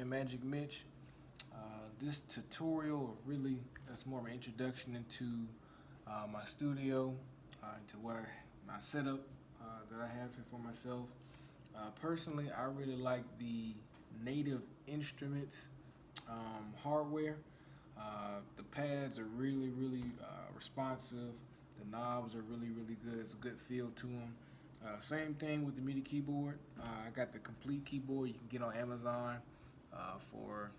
Magic Mitch. This tutorial really that's more of an introduction into my studio, into my setup that I have here for myself. Personally, I really like the Native Instruments hardware. The pads are really responsive. The knobs are really good. It's a good feel to them. Same thing with the MIDI keyboard. I got the complete keyboard you can get on Amazon for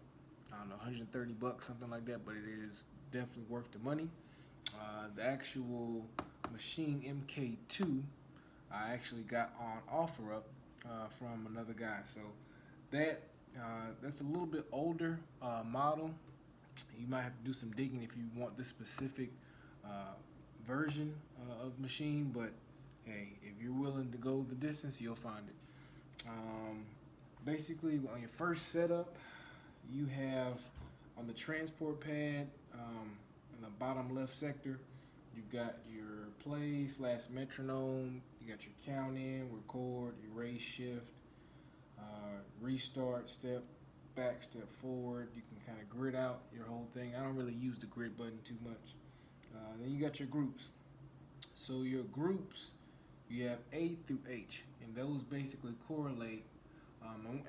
I don't know 130 bucks, something like that. But it is definitely worth the money. The actual Maschine MK2 I actually got on OfferUp from another guy. So that that's a little bit older model. You might have to do some digging if you want this specific uh, version of Maschine, but hey, if you're willing to go the distance, you'll find it. Basically, on your first setup, you have on the transport pad in the bottom left sector, you've got your play slash metronome, you got your count in, record, erase, shift, restart, step back, step forward. You can kind of grid out your whole thing. I don't really use the grid button too much. Then you got your groups. So your groups, you have A through H, and those basically correlate.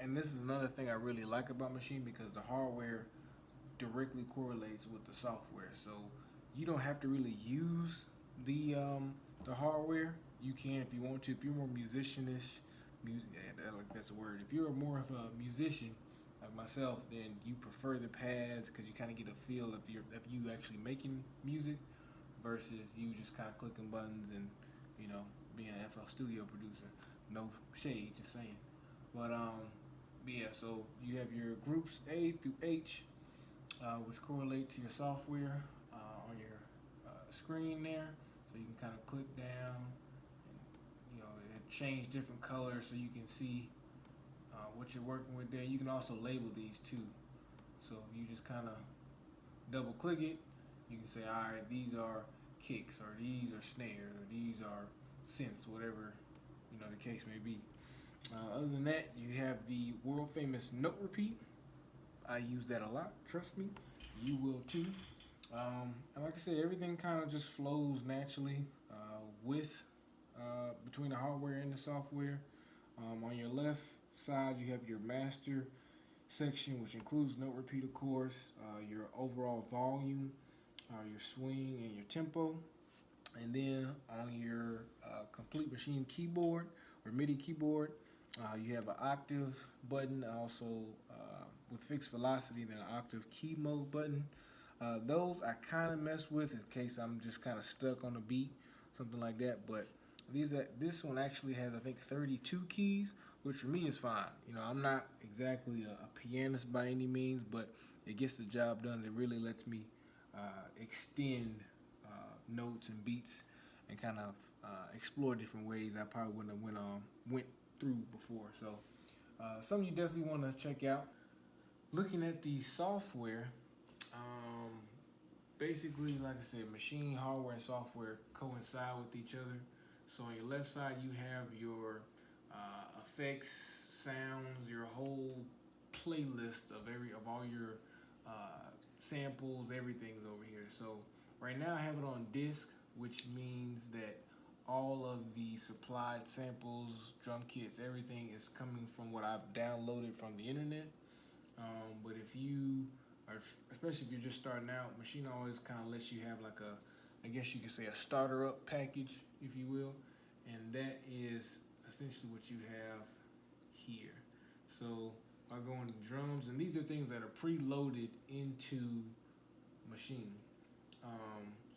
And this is another thing I really like about Maschine because the hardware directly correlates with the software. So you don't have to really use the hardware. You can if you want to. If you're more musicianish, that's a word. If you're more of a musician like myself, then you prefer the pads because you kind of get a feel if you actually making music versus you just kind of clicking buttons and being an FL Studio producer. No shade, just saying. But yeah, so you have your groups A through H, which correlate to your software on your screen there. So you can kind of click down, and it change different colors so you can see what you're working with there. You can also label these too. So if you just kind of double click it, you can say, all right, these are kicks, or these are snares, or these are synths, whatever the case may be. Other than that, you have the world famous note repeat. I use that a lot. Trust me, you will too. And like I said, everything kind of just flows naturally with between the hardware and the software. On your left side, you have your master section, which includes note repeat, of course, your overall volume, your swing, and your tempo. And then on your complete Maschine keyboard or MIDI keyboard, you have an octave button, also with fixed velocity, then an octave key mode button. Those I kind of mess with in case I'm just kind of stuck on a beat, something like that. But this one actually has, I think, 32 keys, which for me is fine. I'm not exactly a pianist by any means, but it gets the job done. It really lets me extend notes and beats and kind of explore different ways I probably wouldn't have went through before. So something you definitely want to check out. Looking at the software, basically, like I said, Maschine hardware and software coincide with each other. So on your left side, you have your effects, sounds, your whole playlist of all your samples, everything's over here. So right now I have it on disk, which means that all of the supplied samples, drum kits, everything is coming from what I've downloaded from the internet. But if you are, especially if you're just starting out, Maschine always kind of lets you have like I guess you could say a starter up package, if you will. And that is essentially what you have here. So I go into drums, and these are things that are preloaded into Maschine.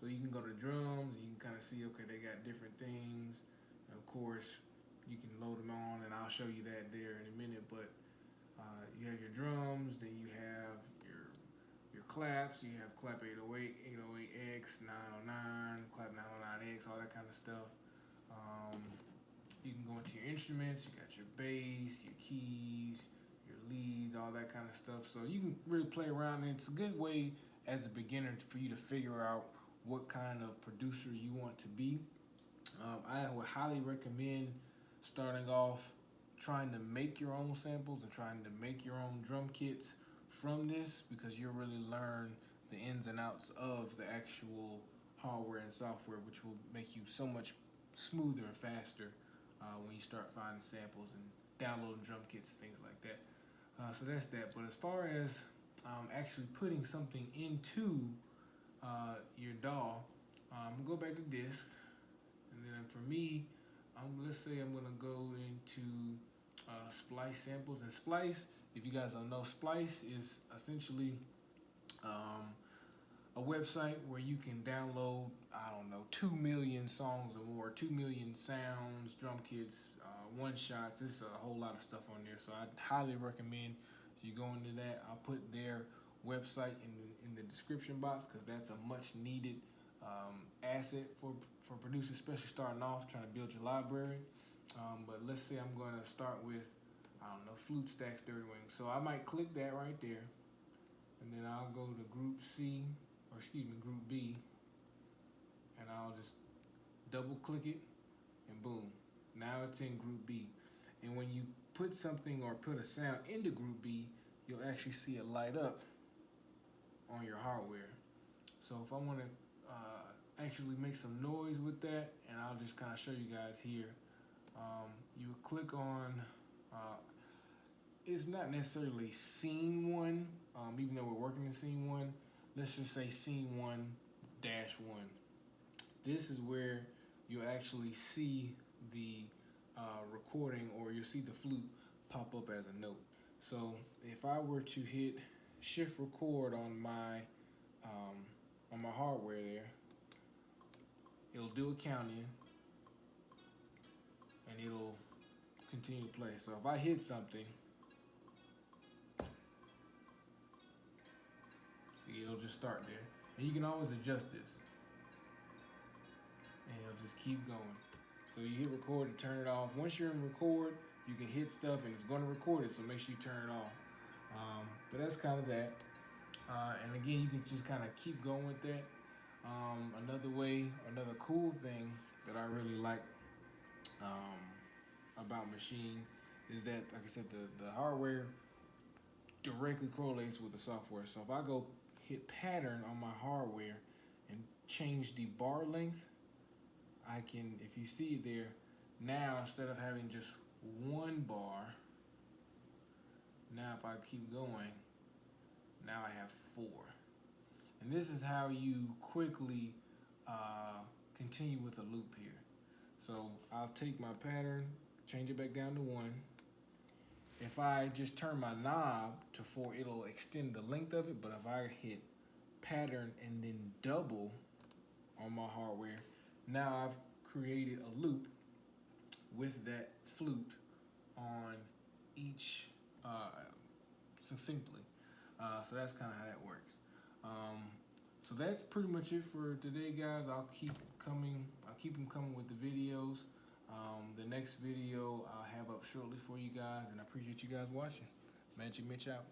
So you can go to drums, and you can kind of see, okay, they got different things. And of course, you can load them on, and I'll show you that there in a minute. But you have your drums, then you have your claps. You have clap 808, 808X, 909, clap 909X, all that kind of stuff. You can go into your instruments. You got your bass, your keys, your leads, all that kind of stuff. So you can really play around, and it's a good way as a beginner for you to figure out what kind of producer you want to be. I would highly recommend starting off trying to make your own samples and trying to make your own drum kits from this, because you'll really learn the ins and outs of the actual hardware and software, which will make you so much smoother and faster when you start finding samples and downloading drum kits, things like that. So that's that. But as far as actually putting something into your DAW, I'm gonna go back to disk, and then for me, let's say I'm gonna go into Splice samples. And Splice, if you guys don't know, Splice is essentially a website where you can download, I don't know, 2 million songs or more, 2 million sounds, drum kits, one shots. There's a whole lot of stuff on there. So I highly recommend you go into that. I'll put their website in the description box, because that's a much needed asset for producers, especially starting off trying to build your library. But let's say I'm going to start with, I don't know, Flute Stacks 30 Wings. So I might click that right there, and then I'll go to Group C, or excuse me, Group B, and I'll just double click it, and boom, now it's in Group B. And when you put something or put a sound into Group B, you'll actually see it light up on your hardware. So if I want to actually make some noise with that, and I'll just kind of show you guys here. You would click on, it's not necessarily scene 1, even though we're working in scene 1. Let's just say scene 1-1. This is where you'll actually see the recording, or you'll see the flute pop up as a note. So if I were to hit shift record on my hardware there, it'll do a count in, and it'll continue to play. So if I hit something, see, it'll just start there. And you can always adjust this, and it'll just keep going. So you hit record and turn it off. Once you're in record, you can hit stuff and it's going to record it, so make sure you turn it off. But that's kind of that. And again, you can just kind of keep going with that. Another cool thing that I really like about Maschine is that, like I said, the hardware directly correlates with the software. So if I go hit pattern on my hardware and change the bar length, I can, if you see it there, now instead of having just one bar, now if I keep going, now I have 4. And this is how you quickly continue with a loop here. So I'll take my pattern, change it back down to 1. If I just turn my knob to 4, it'll extend the length of it. But if I hit pattern and then double on my hardware, now I've created a loop with that flute on each succinctly. So that's kind of how that works. So that's pretty much it for today, guys. I'll keep them coming with the videos. The next video I'll have up shortly for you guys, and I appreciate you guys watching. Magic Mitch out.